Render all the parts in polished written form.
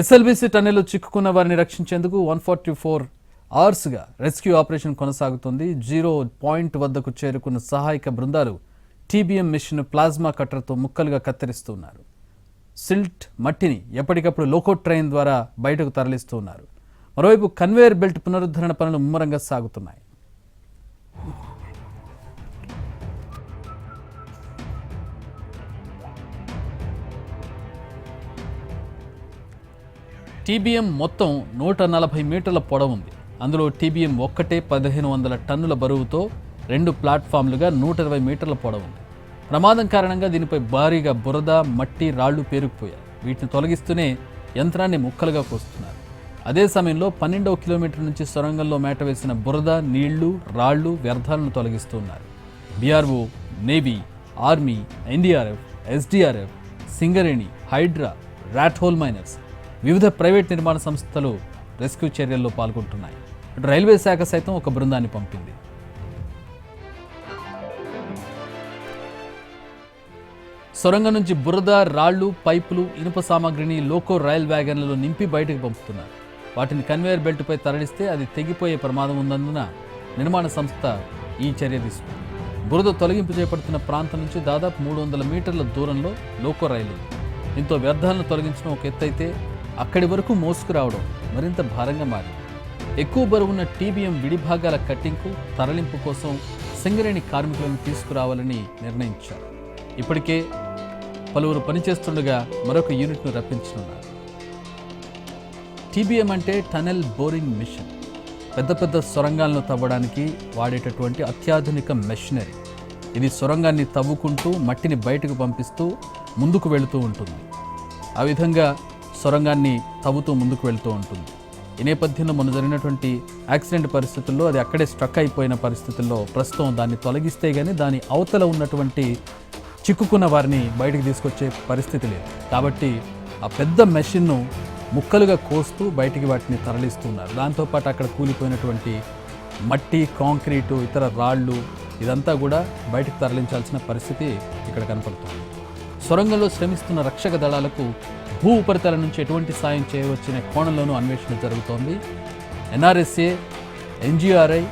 SLBC టన్నెల్లో చిక్కుకున్న వారిని రక్షించేందుకు 144 అవర్స్గా రెస్క్యూ ఆపరేషన్ కొనసాగుతుంది. 0 పాయింట్ వద్దకు చేరుకున్న సహాయక బృందాలు టీబీఎం మిషన్ ప్లాజ్మా కట్టర్తో ముక్కలుగా కత్తిరిస్తున్నారు. సిల్ట్ మట్టిని ఎప్పటికప్పుడు లోకో ట్రైన్ ద్వారా బయటకు తరలిస్తున్నారు. మరోవైపు కన్వేయర్ బెల్ట్ పునరుద్ధరణ పనులు ముమ్మరంగా సాగుతున్నాయి. టీబీఎం మొత్తం 140 మీటర్ల పొడవు ఉంది. అందులో టీబీఎం ఒక్కటే 1500 టన్నుల బరువుతో 2 ప్లాట్ఫామ్లుగా 120 మీటర్ల పొడవు ఉంది. ప్రమాదం కారణంగా దీనిపై భారీగా బురద, మట్టి, రాళ్లు పేరుకుపోయాయి. వీటిని తొలగిస్తూనే యంత్రాన్ని ముక్కలుగా కోస్తున్నారు. అదే సమయంలో 12వ కిలోమీటర్ నుంచి సొరంగంలో మేట వేసిన బురద, నీళ్లు, రాళ్లు, వ్యర్థాలను తొలగిస్తున్నారు. BRO, navy, army, NDRF, SDRF, Singareni, Hydraa, rat hole miners, వివిధ ప్రైవేట్ నిర్మాణ సంస్థలు రెస్క్యూ చర్యల్లో పాల్గొంటున్నాయి. రైల్వే శాఖ సైతం ఒక బృందాన్ని పంపింది. సొరంగం నుంచి బురద, రాళ్లు, పైపులు, ఇనుప సామాగ్రిని లోకో రైల్ వ్యాగన్లలో నింపి బయటకు పంపుతున్నారు. వాటిని కన్వేయర్ బెల్ట్పై తరలిస్తే అది తెగిపోయే ప్రమాదం ఉన్నందున నిర్మాణ సంస్థ ఈ చర్య తీసుకుంది. బురద తొలగింపు చేపడుతున్న ప్రాంతం నుంచి దాదాపు 300 మీటర్ల దూరంలో లోకో రైలు ఉంది. దీంతో వ్యర్థాలను తొలగించడం ఒక ఎత్తైతే అక్కడి వరకు మోసుకురావడం మరింత భారంగా మారింది. ఎక్కువ బరువున్న టీబీఎం విడిభాగాల కట్టింగ్కు, తరలింపు కోసం సింగరేణి కార్మికులను తీసుకురావాలని నిర్ణయించారు. ఇప్పటికే పలువురు పనిచేస్తుండగా మరొక యూనిట్ను రప్పించనున్నారు. టీబీఎం అంటే టనెల్ బోరింగ్ మిషన్. పెద్ద పెద్ద సొరంగాలను తవ్వడానికి వాడేటటువంటి అత్యాధునిక మెషినరీ. ఇది సొరంగాన్ని తవ్వుకుంటూ మట్టిని బయటకు పంపిస్తూ ముందుకు వెళుతూ ఉంటుంది. ఆ విధంగా సొరంగాన్ని తవ్వుతూ ముందుకు వెళ్తూ ఉంటుంది. ఈ నేపథ్యంలో మొన్న జరిగినటువంటి యాక్సిడెంట్ పరిస్థితుల్లో అది అక్కడే స్ట్రక్ అయిపోయిన పరిస్థితుల్లో ప్రస్తుతం దాన్ని తొలగిస్తే కానీ దాని అవతల ఉన్నటువంటి చిక్కుకున్న వారిని బయటికి తీసుకొచ్చే పరిస్థితి లేదు. కాబట్టి ఆ పెద్ద మెషిన్ను ముక్కలుగా కోస్తూ బయటికి వాటిని తరలిస్తున్నారు. దాంతోపాటు అక్కడ కూలిపోయినటువంటి మట్టి, కాంక్రీటు, ఇతర రాళ్ళు ఇదంతా కూడా బయటికి తరలించాల్సిన పరిస్థితి ఇక్కడ కనపడుతుంది. సొరంగంలో శ్రమిస్తున్న రక్షక దళాలకు భూ ఉపరితలం నుంచి ఎటువంటి సాయం చేయవచ్చనే కోణంలోనూ అన్వేషణ జరుగుతోంది. ఎన్ఆర్ఎస్ఏ, ఎన్జీఆర్ఐ,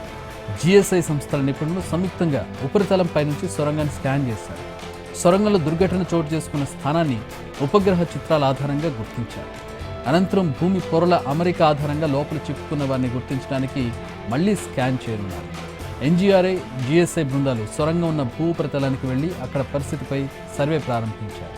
జిఎస్ఐ సంస్థల నిపుణులు సంయుక్తంగా ఉపరితలంపై నుంచి సొరంగాన్ని స్కాన్ చేశారు. సొరంగంలో దుర్ఘటన చోటు చేసుకున్న స్థానాన్ని ఉపగ్రహ చిత్రాల ఆధారంగా గుర్తించారు. అనంతరం భూమి పొరల అమరిక ఆధారంగా లోపల చిక్కుకున్న వారిని గుర్తించడానికి మళ్లీ స్కాన్ చేయనున్నారు. ఎన్జీఆర్ఐ, జిఎస్ఐ బృందాలు సొరంగం ఉన్న భూ ఉపరితలానికి వెళ్లి అక్కడ పరిస్థితిపై సర్వే ప్రారంభించారు.